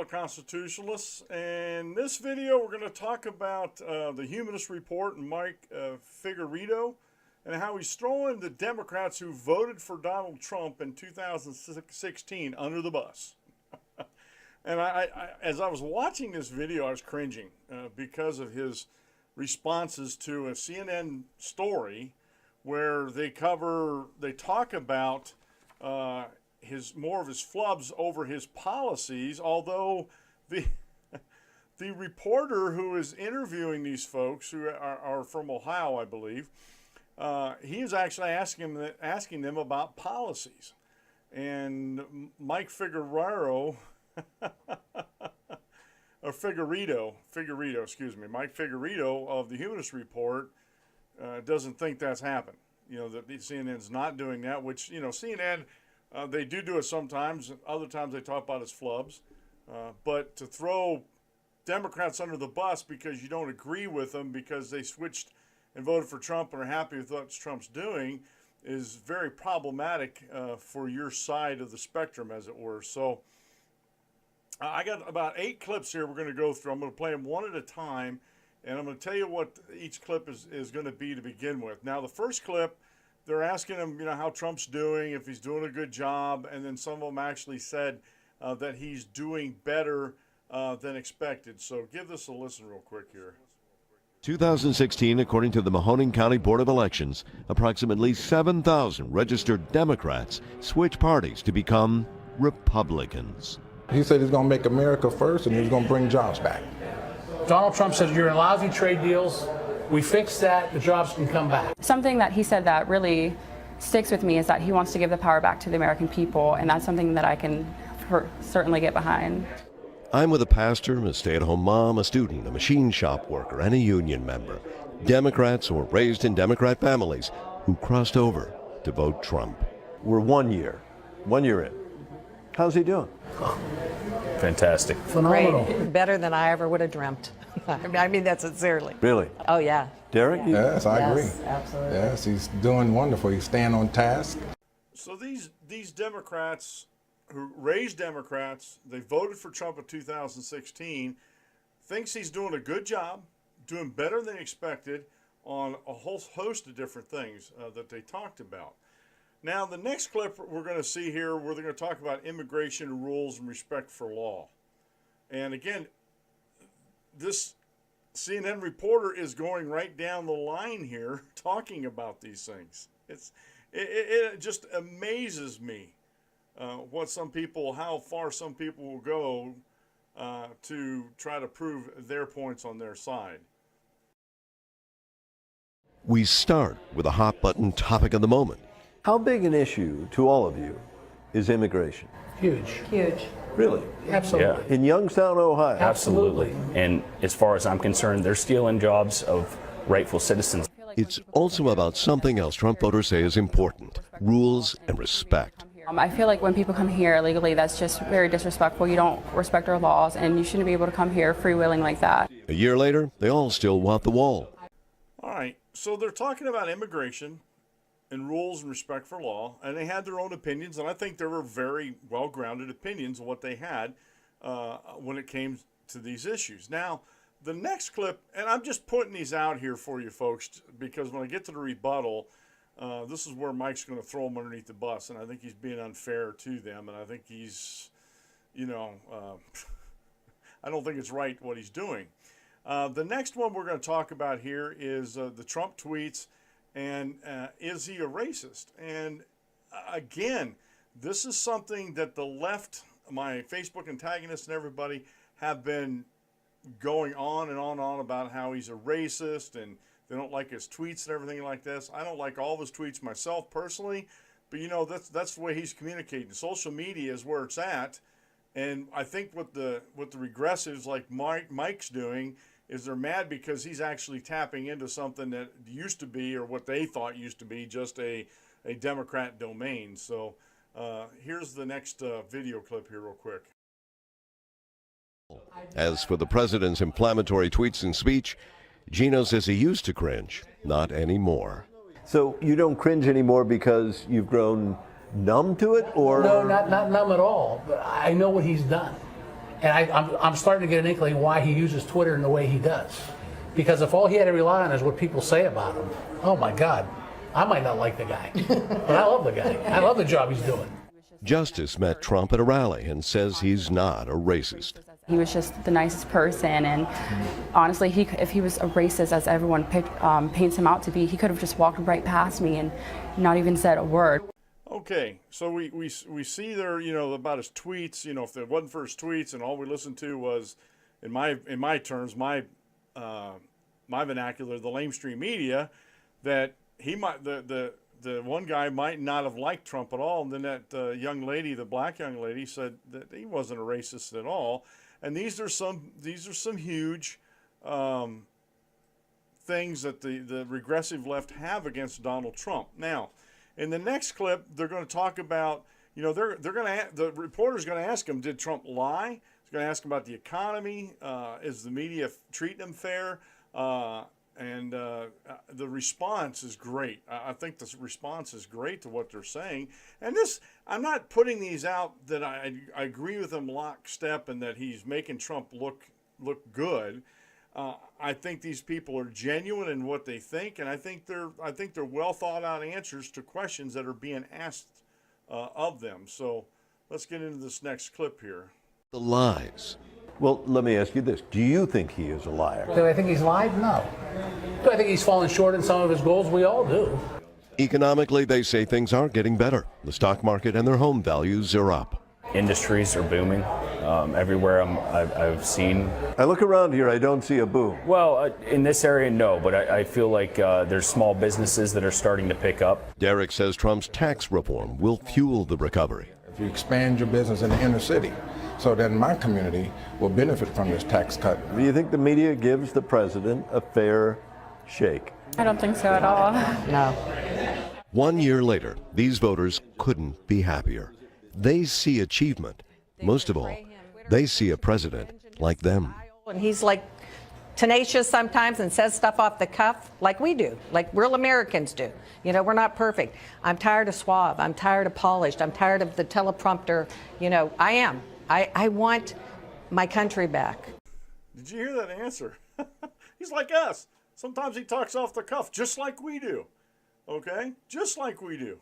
fellow constitutionalists. In this video, we're going to talk about the Humanist report and Mike Figueredo and how he's throwing the Democrats who voted for Donald Trump in 2016 under the bus. And as I was watching this video, I was cringing because of his responses to a CNN story where they talk about more of his flubs over his policies, although the reporter who is interviewing these folks, who are from Ohio, I believe, he is actually asking them about policies. And Mike Figueredo, or Figueredo, excuse me, Mike Figueredo of the Humanist report doesn't think that's happened. You know, that CNN's not doing that, which, you know, CNN, they do it sometimes. Other times they talk about his flubs. But to throw Democrats under the bus because you don't agree with them because they switched and voted for Trump and are happy with what Trump's doing is very problematic for your side of the spectrum, as it were. So I got about 8 clips here we're going to go through. I'm going to play them one at a time, and I'm going to tell you what each clip is going to be to begin with. Now, the first clip, they're asking him, you know, how Trump's doing, if he's doing a good job, and then some of them actually said that he's doing better than expected. So give this a listen real quick here. 2016, according to the Mahoning County Board of Elections, approximately 7,000 registered Democrats switched parties to become Republicans. He said he's going to make America first and he's going to bring jobs back. Donald Trump said you're in lousy trade deals. We fixed that, the jobs can come back. Something that he said that really sticks with me is that he wants to give the power back to the American people, and that's something that I can certainly get behind. I'm with a pastor, a stay-at-home mom, a student, a machine shop worker, and a union member. Democrats or raised in Democrat families who crossed over to vote Trump. We're 1 year in. How's he doing? Fantastic. Phenomenal. Great. Better than I ever would have dreamt. I mean that sincerely. Really? Oh, yeah. Derek? Yes, I agree. Absolutely. Yes, he's doing wonderful. He's staying on task. So these Democrats who raised Democrats, they voted for Trump in 2016, thinks he's doing a good job, doing better than expected on a whole host of different things that they talked about. Now, the next clip we're going to see here, where they're going to talk about immigration rules and respect for law. And again, this CNN reporter is going right down the line here talking about these things. It just amazes me how far some people will go to try to prove their points on their side. We start with a hot-button topic of the moment. How big an issue to all of you is immigration? Huge. Huge. Really? Absolutely. In Youngstown, Ohio? Absolutely. And as far as I'm concerned, they're stealing jobs of rightful citizens. It's also about something else Trump voters say is important: rules and respect. I feel like when people come here illegally, that's just very disrespectful. You don't respect our laws, and you shouldn't be able to come here freewheeling like that. A year later, they all still want the wall. All right, so they're talking about immigration and rules and respect for law, and they had their own opinions, and I think there were very well-grounded opinions of what they had when it came to these issues. Now, the next clip, and I'm just putting these out here for you folks, because when I get to the rebuttal, this is where Mike's going to throw them underneath the bus, and I think he's being unfair to them, and I think he's, you know, I don't think it's right what he's doing. The next one we're going to talk about here is the Trump tweets, and is he a racist? And again, this is something that the left, my Facebook antagonists and everybody, have been going on and on about how he's a racist and they don't like his tweets and everything like this. I don't like all of his tweets myself personally, but you know, that's the way he's communicating. Social media is where it's at, and I think what the regressives like Mike's doing is they're mad because he's actually tapping into something that used to be, or what they thought used to be, just a Democrat domain. So here's the next video clip here real quick. As for the president's inflammatory tweets and speech, Gino says he used to cringe, not anymore. So you don't cringe anymore because you've grown numb to it, or? No, not numb at all, but I know what he's done. And I'm starting to get an inkling why he uses Twitter in the way he does. Because if all he had to rely on is what people say about him, oh my God, I might not like the guy, but I love the guy. I love the job he's doing. Justice met Trump at a rally and says he's not a racist. He was just the nicest person, and honestly, if he was a racist, as everyone paints him out to be, he could have just walked right past me and not even said a word. Okay, so we see there, about his tweets. If it wasn't for his tweets and all we listened to was, in my terms, my vernacular, the lamestream media, that he might the one guy might not have liked Trump at all, and then that young lady, the black young lady, said that he wasn't a racist at all. And these are some huge things that the regressive left have against Donald Trump. Now, in the next clip, they're going to talk about, the reporter's going to ask him, did Trump lie? He's going to ask him about the economy. Is the media treating him fair? And the response is great. I think the response is great to what they're saying. And this, I'm not putting these out that I agree with him lockstep and that he's making Trump look good. I think these people are genuine in what they think, and I think they're well thought out answers to questions that are being asked of them. So let's get into this next clip here. The lies. Well, let me ask you this. Do you think he is a liar? Do I think he's lied? No. Do I think he's fallen short in some of his goals? We all do. Economically, they say things are getting better. The stock market and their home values are up. Industries are booming. Everywhere I've seen. I look around here, I don't see a boom. Well, in this area, no, but I feel like there's small businesses that are starting to pick up. Derek says Trump's tax reform will fuel the recovery. If you expand your business in the inner city, so then my community will benefit from this tax cut. Do you think the media gives the president a fair shake? I don't think so at all. No. 1 year later, these voters couldn't be happier. They see achievement. Most of all, they see a president like them. And he's like tenacious sometimes and says stuff off the cuff like we do, like real Americans do. We're not perfect. I'm tired of suave. I'm tired of polished. I'm tired of the teleprompter. I am. I want my country back. Did you hear that answer? He's like us. Sometimes he talks off the cuff, just like we do. Okay? Just like we do.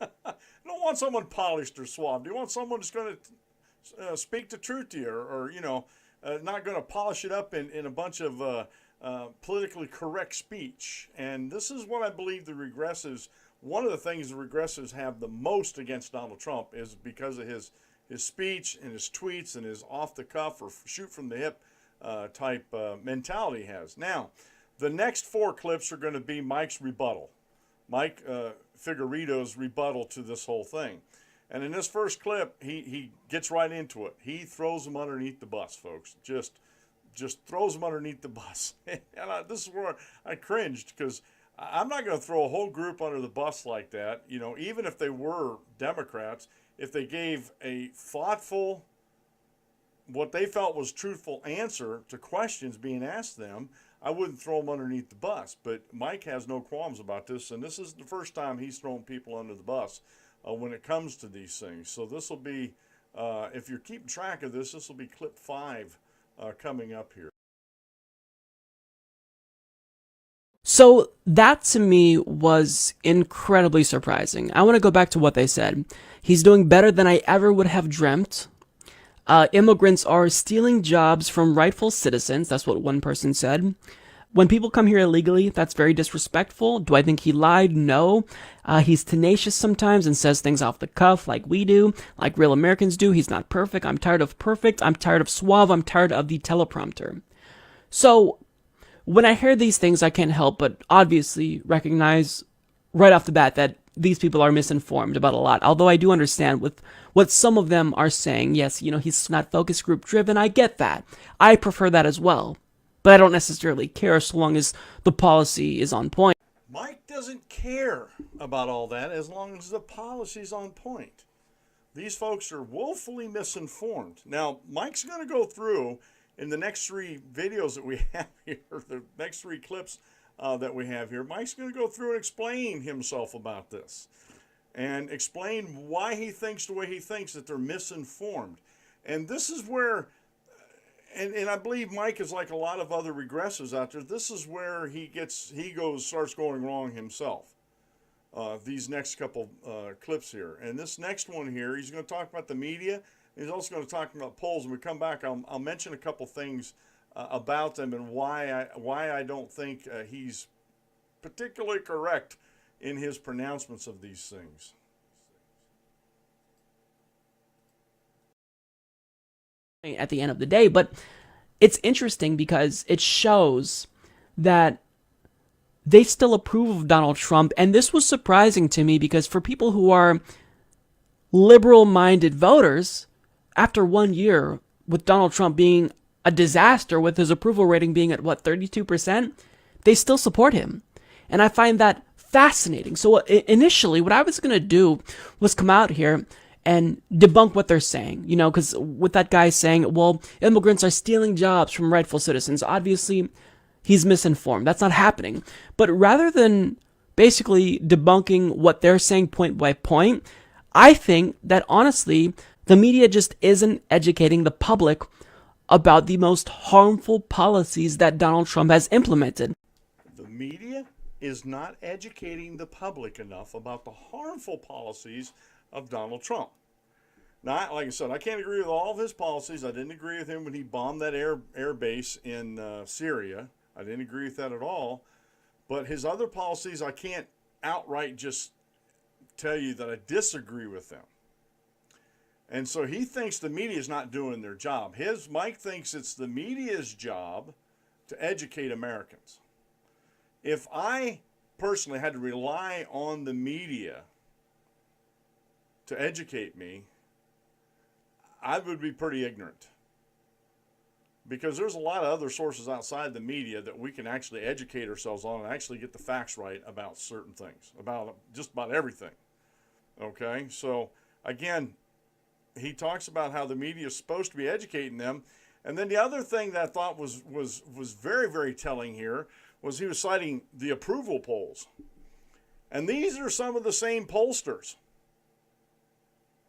You don't want someone polished or suave. You want someone who's going to speak the truth to you, or not going to polish it up in a bunch of politically correct speech. And this is what I believe the regressives, one of the things the regressives have the most against Donald Trump is because of his speech and his tweets and his off-the-cuff or shoot-from-the-hip type mentality he has. Now, the next 4 clips are going to be Mike's rebuttal. Mike Figueredo's rebuttal to this whole thing. And in this first clip, he gets right into it. He throws them underneath the bus, folks. Just throws them underneath the bus. And this is where I cringed, because I'm not going to throw a whole group under the bus like that. Even if they were Democrats, if they gave a thoughtful, what they felt was truthful answer to questions being asked them, I wouldn't throw them underneath the bus. But Mike has no qualms about this, and this is the first time he's thrown people under the bus when it comes to these things. So this will be, if you're keeping track of this will be clip 5 coming up here. So that to me was incredibly surprising. I want to go back to what they said. He's doing better than I ever would have dreamt. Immigrants are stealing jobs from rightful citizens. That's what one person said. When people come here illegally, that's very disrespectful. Do I think he lied? No. He's tenacious sometimes and says things off the cuff like we do, like real Americans do. He's not perfect. I'm tired of perfect. I'm tired of suave. I'm tired of the teleprompter. So when I hear these things, I can't help but obviously recognize right off the bat that these people are misinformed about a lot. Although I do understand with what some of them are saying. Yes, he's not focus group driven. I get that. I prefer that as well. But I don't necessarily care so long as the policy is on point. Mike doesn't care about all that as long as the policy's on point. These folks are woefully misinformed. Now, Mike's going to go through in the next 3 videos that we have here, the next 3 clips that we have here, Mike's going to go through and explain himself about this and explain why he thinks the way he thinks, that they're misinformed. And this is where, and I believe Mike is like a lot of other regressives out there. This is where starts going wrong himself. These next couple clips here. And this next one here, he's going to talk about the media. He's also going to talk about polls. When we come back, I'll mention a couple things about them and why I don't think he's particularly correct in his pronouncements of these things. At the end of the day, but it's interesting because it shows that they still approve of Donald Trump, and this was surprising to me because for people who are liberal-minded voters, after 1 year with Donald Trump being a disaster, with his approval rating being at 32%, they still support him, and I find that fascinating. So initially, what I was going to do was come out here and debunk what they're saying, because with that guy saying, well, immigrants are stealing jobs from rightful citizens, obviously he's misinformed. That's not happening. But rather than basically debunking what they're saying point by point, I think that honestly, the media just isn't educating the public about the most harmful policies that Donald Trump has implemented. The media is not educating the public enough about the harmful policies of Donald Trump. Now, like I said, I can't agree with all of his policies. I didn't agree with him when he bombed that air base in Syria. I didn't agree with that at all. But his other policies, I can't outright just tell you that I disagree with them. And so he thinks the media is not doing their job. Mike thinks it's the media's job to educate Americans. If I personally had to rely on the media to educate me, I would be pretty ignorant. Because there's a lot of other sources outside the media that we can actually educate ourselves on and actually get the facts right about certain things, about just about everything. Okay? So, again, he talks about how the media is supposed to be educating them. And then the other thing that I thought was very, very telling here was he was citing the approval polls. And these are some of the same pollsters.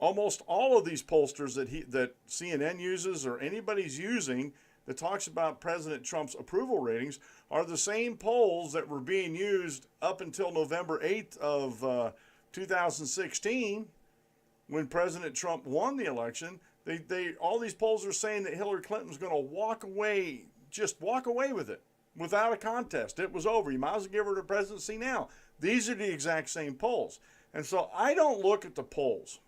Almost all of these pollsters that CNN uses or anybody's using that talks about President Trump's approval ratings are the same polls that were being used up until November 8th of 2016 when President Trump won the election. All these polls are saying that Hillary Clinton was going to walk away with it without a contest. It was over. You might as well give her the presidency now. These are the exact same polls. And so I don't look at the polls.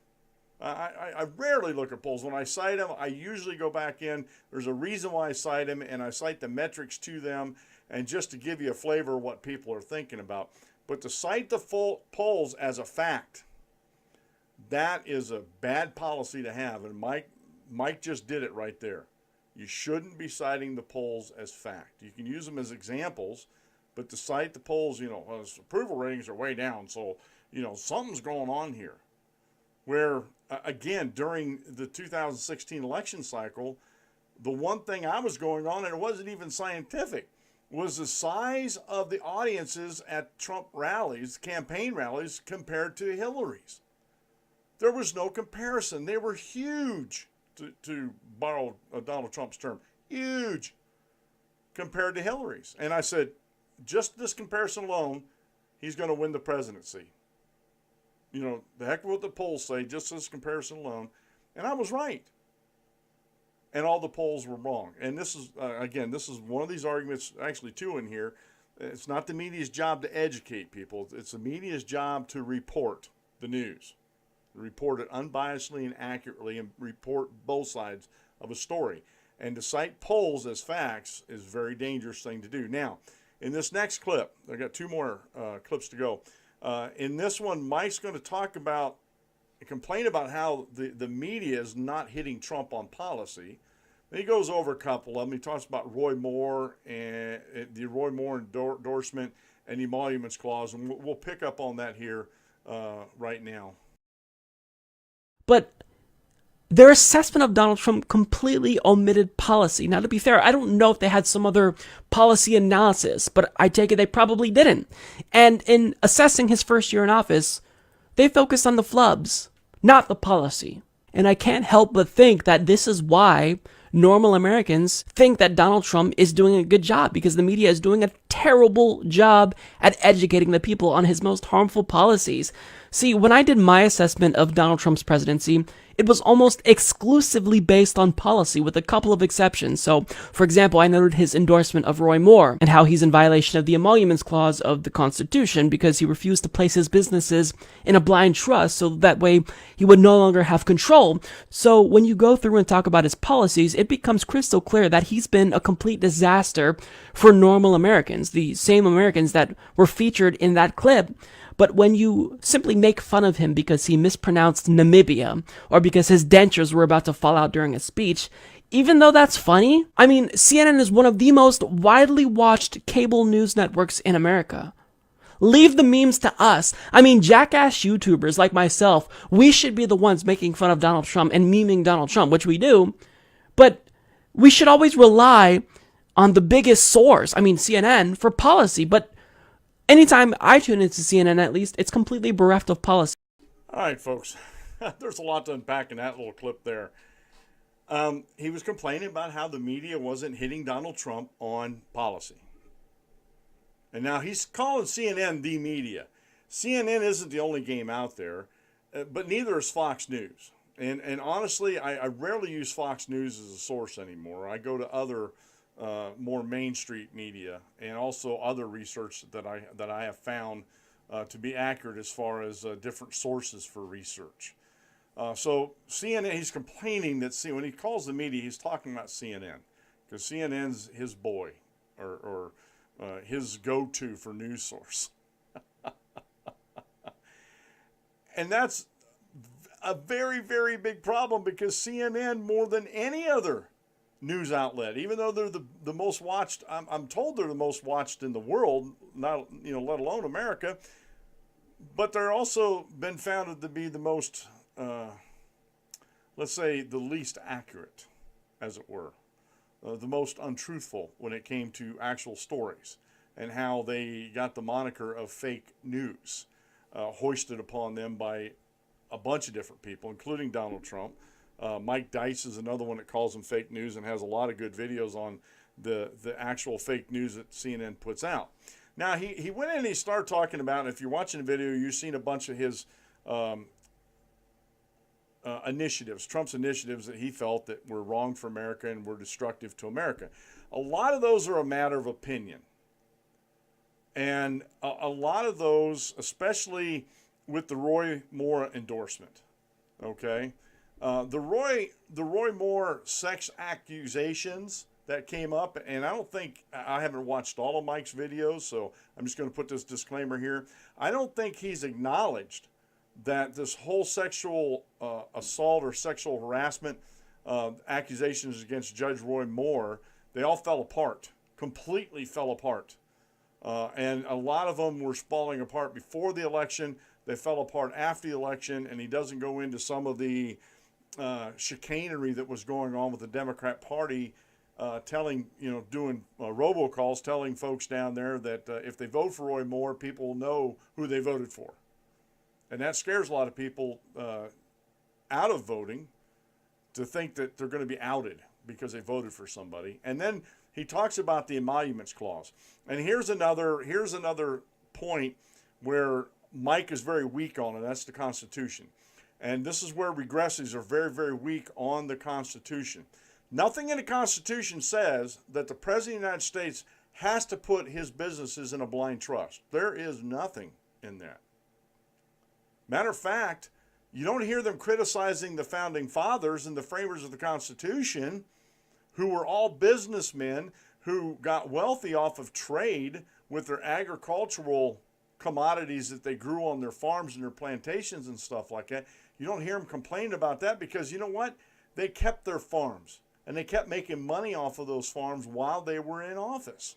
I rarely look at polls. When I cite them, I usually go back in. There's a reason why I cite them, and I cite the metrics to them, and just to give you a flavor of what people are thinking about. But to cite the polls as a fact, that is a bad policy to have, and Mike just did it right there. You shouldn't be citing the polls as fact. You can use them as examples, but to cite the polls, his approval ratings are way down, so, something's going on here. Where, again, during the 2016 election cycle, the one thing I was going on, and it wasn't even scientific, was the size of the audiences at Trump rallies, campaign rallies, compared to Hillary's. There was no comparison. They were huge, to borrow Donald Trump's term, huge compared to Hillary's. And I said, just this comparison alone, he's going to win the presidency. The heck of what the polls say, just this comparison alone. And I was right. And all the polls were wrong. And this is, again, this is one of these arguments, actually two in here. It's not the media's job to educate people. It's the media's job to report the news. Report it unbiasedly and accurately and report both sides of a story. And to cite polls as facts is a very dangerous thing to do. Now, in this next clip, I've got two more clips to go. In this one, Mike's going to complain about how the media is not hitting Trump on policy. Then he goes over a couple of them. He talks about Roy Moore and the Roy Moore endorsement and the emoluments clause, and we'll pick up on that here right now. But their assessment of Donald Trump completely omitted policy. Now, to be fair, I don't know if they had some other policy analysis, but I take it they probably didn't. And in assessing his first year in office, they focused on the flubs, not the policy. And I can't help but think that this is why normal Americans think that Donald Trump is doing a good job, because the media is doing a terrible job at educating the people on his most harmful policies. See, when I did my assessment of Donald Trump's presidency, it was almost exclusively based on policy, with a couple of exceptions. So, for example, I noted his endorsement of Roy Moore and how he's in violation of the Emoluments Clause of the Constitution because he refused to place his businesses in a blind trust so that way he would no longer have control. So when you go through and talk about his policies, it becomes crystal clear that he's been a complete disaster for normal Americans, the same Americans that were featured in that clip. But when you simply make fun of him because he mispronounced Namibia, or because his dentures were about to fall out during a speech, even though that's funny, I mean, CNN is one of the most widely watched cable news networks in America. Leave the memes to us. I mean, jackass YouTubers like myself, we should be the ones making fun of Donald Trump and memeing Donald Trump, which we do, but we should always rely on the biggest source, I mean CNN, for policy, but anytime I tune into CNN, at least, it's completely bereft of policy. All right, folks. There's a lot to unpack in that little clip there. He was complaining about how the media wasn't hitting Donald Trump on policy. And now he's calling CNN the media. CNN isn't the only game out there, but neither is Fox News. And honestly, I rarely use Fox News as a source anymore. I go to other more Main Street media and also other research that I have found to be accurate as far as different sources for research. So CNN, he's complaining that when he calls the media, he's talking about CNN because CNN's his boy or his go-to for news source. And that's a very, very big problem because CNN, more than any other news outlet, even though they're the most watched, I'm told they're the most watched in the world, not let alone America, but they're also been found to be the most, let's say, the least accurate, as it were, the most untruthful when it came to actual stories and how they got the moniker of fake news hoisted upon them by a bunch of different people, including Donald Trump. Mike Dice is another one that calls them fake news and has a lot of good videos on the actual fake news that CNN puts out. Now, he went in and he started talking about, and if you're watching the video, you've seen a bunch of his initiatives, Trump's initiatives that he felt that were wrong for America and were destructive to America. A lot of those are a matter of opinion. And a lot of those, especially with the Roy Moore endorsement, okay? The Roy Moore sex accusations that came up, and I haven't watched all of Mike's videos, so I'm just going to put this disclaimer here. I don't think he's acknowledged that this whole sexual assault or sexual harassment accusations against Judge Roy Moore, they all fell apart, completely fell apart. And a lot of them were falling apart before the election. They fell apart after the election, and he doesn't go into some of the chicanery that was going on with the Democrat Party, doing robocalls, telling folks down there that if they vote for Roy Moore, people will know who they voted for. And that scares a lot of people out of voting to think that they're going to be outed because they voted for somebody. And then he talks about the Emoluments Clause. And here's another point where Mike is very weak on, and that's the Constitution. And this is where regressives are very, very weak on the Constitution. Nothing in the Constitution says that the President of the United States has to put his businesses in a blind trust. There is nothing in that. Matter of fact, you don't hear them criticizing the Founding Fathers and the framers of the Constitution, who were all businessmen who got wealthy off of trade with their agricultural commodities that they grew on their farms and their plantations and stuff like that. You don't hear them complain about that because you know what? They kept their farms and they kept making money off of those farms while they were in office.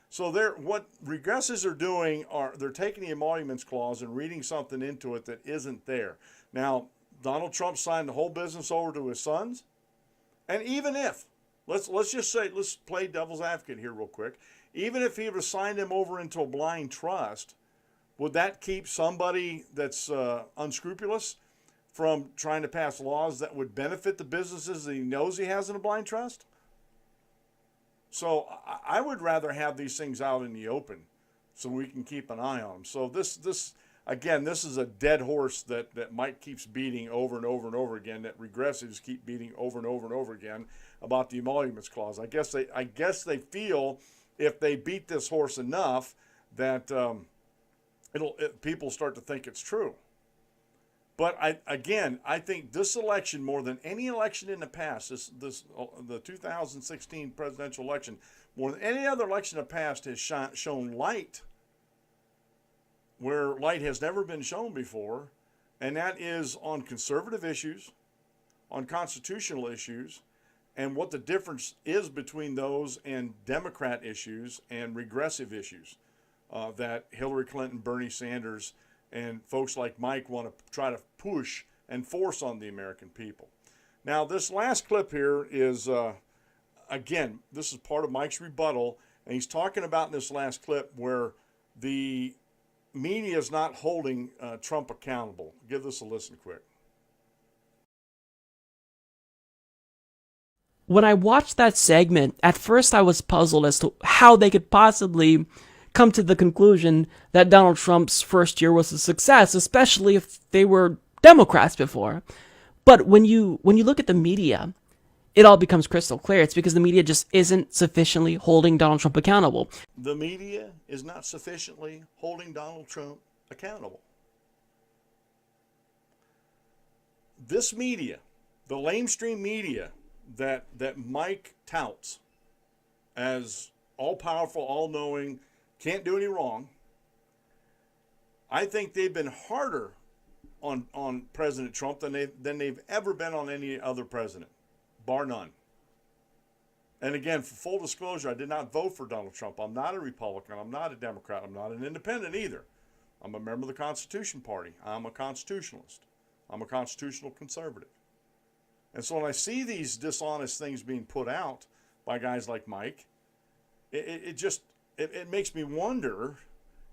So what regressives are doing they're taking the Emoluments Clause and reading something into it that isn't there. Now, Donald Trump signed the whole business over to his sons. And even if, let's just say, let's play devil's advocate here real quick. Even if he would have signed him over into a blind trust, would that keep somebody that's unscrupulous from trying to pass laws that would benefit the businesses that he knows he has in a blind trust? So I would rather have these things out in the open so we can keep an eye on them. So this is a dead horse that Mike keeps beating over and over and over again, that regressives keep beating over and over and over again about the emoluments clause. I guess they feel if they beat this horse enough that people start to think it's true. But I think this election, more than any election in the past, the 2016 presidential election, more than any other election in the past, has shown light where light has never been shown before, and that is on conservative issues, on constitutional issues, and what the difference is between those and Democrat issues and regressive issues that Hillary Clinton, Bernie Sanders, and folks like Mike want to try to push and force on the American people. Now, this last clip here is, again, this is part of Mike's rebuttal, and he's talking about in this last clip where the media is not holding Trump accountable. Give this a listen quick. When I watched that segment, at first I was puzzled as to how they could possibly come to the conclusion that Donald Trump's first year was a success, especially if they were Democrats before. But when you look at the media, it all becomes crystal clear. It's because the media just isn't sufficiently holding Donald Trump accountable. The media is not sufficiently holding Donald Trump accountable. This media, the lamestream media that Mike touts as all-powerful, all-knowing, can't do any wrong, I think they've been harder on President Trump than they've ever been on any other president, bar none. And again, for full disclosure, I did not vote for Donald Trump. I'm not a Republican. I'm not a Democrat. I'm not an independent either. I'm a member of the Constitution Party. I'm a constitutionalist. I'm a constitutional conservative. And so when I see these dishonest things being put out by guys like Mike, it makes me wonder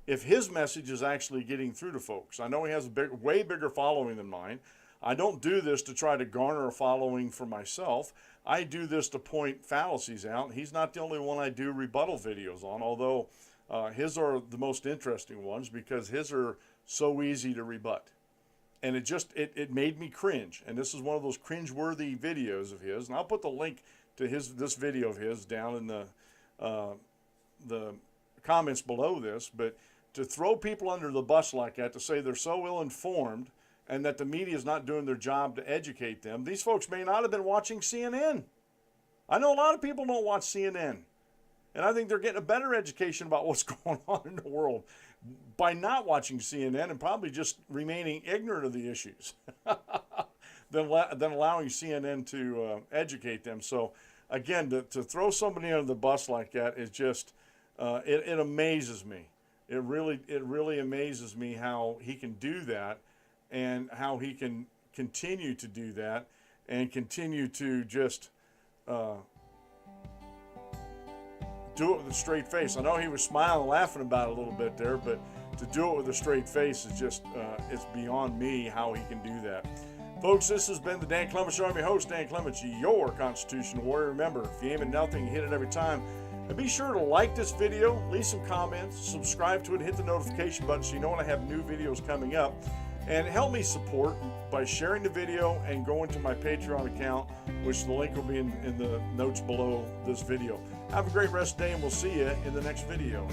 if his message is actually getting through to folks. I know he has a way bigger following than mine. I don't do this to try to garner a following for myself. I do this to point fallacies out. He's not the only one I do rebuttal videos on, although his are the most interesting ones because his are so easy to rebut. And it made me cringe. And this is one of those cringe-worthy videos of his. And I'll put the link to this video of his down in the comments below this. But to throw people under the bus like that, to say they're so ill-informed and that the media is not doing their job to educate them, these folks may not have been watching CNN. I know a lot of people don't watch CNN. And I think they're getting a better education about what's going on in the world by not watching CNN and probably just remaining ignorant of the issues than allowing CNN to educate them. So, again, to throw somebody under the bus like that is just, it amazes me. It really amazes me how he can do that and how he can continue to do that and continue to just do it with a straight face. I know he was smiling and laughing about it a little bit there, but to do it with a straight face is just, it's beyond me how he can do that. Folks, this has been the Dan Clements Show. I'm your host, Dan Clements, your constitutional warrior. Remember, if you aim at nothing, you hit it every time. And be sure to like this video, leave some comments, subscribe to it, hit the notification button so you know when I have new videos coming up. And help me support by sharing the video and going to my Patreon account, which the link will be in the notes below this video. Have a great rest of the day, and we'll see you in the next video.